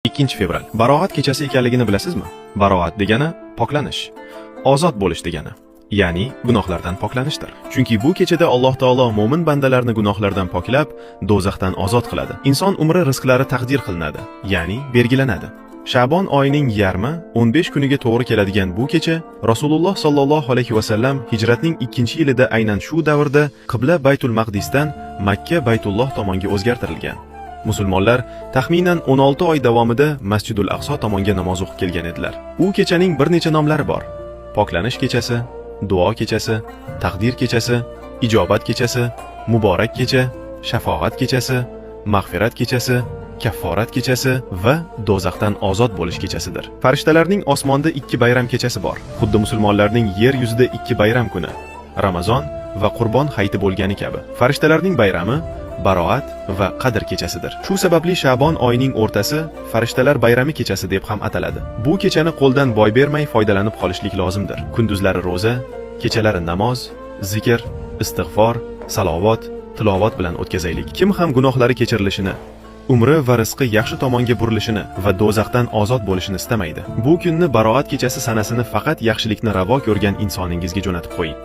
2-fevral. Baroat kechasi ekanligini bilasizmi? Baroat degani poklanish, ozod bo'lish degani. Ya'ni gunohlardan poklanishdir. Chunki bu kechada Alloh taolo mo'min bandalarni gunohlardan poklab, do'zaxdan ozod qiladi. Inson umri rizqlari taqdir qilinadi, ya'ni belgilanadi. Sha'bon oyining yarmi 15 kuniga to'g'ri keladigan bu kecha Rasululloh sallallohu alayhi va sallam hijratning 2-yilida aynan shu davrda qibla Baytul Maqdisdan Makka Baytulloh tomonga o'zgartirilgan. Musulmonlar taxminan 16 oy davomida Masjidul Aqso tomonga namoz o'qib kelgan edilar. U kechaning bir necha nomlari bor. Poklanish kechasi, duo kechasi, taqdir kechasi, ijobat kechasi, muborak kecha, shafoat kechasi, mag'firat kechasi, kafforat kechasi va do'zaxdan ozod bo'lish kechasidir. Farishtalarning osmonda 2 bayram kechasi bor. Xuddi musulmonlarning yer yuzida 2 bayram kuni, Ramazon va Qurbon hayiti bo'lgani kabi. Farishtalarning bayrami Baroat va Qadr kechasidir. Shu sababli Sha'bon oyining o'rtasi farishtalar bayrami kechasi deb ham ataladi. Bu kechani qo'ldan boy bermay foydalanib qolishlik lozimdir. Kunduzlari roza, kechalari namoz, zikr, istig'for, salovat, tilovat bilan o'tkazaylik. Kim ham gunohlari kechirilishini, umri va rizqi yaxshi tomonga burilishini va do'zaxdan ozod bo'lishini istamaydi. Bu kunni Baroat kechasi sanasini faqat yaxshilikni ravo ko'rgan insoningizga jo'natib qo'ying.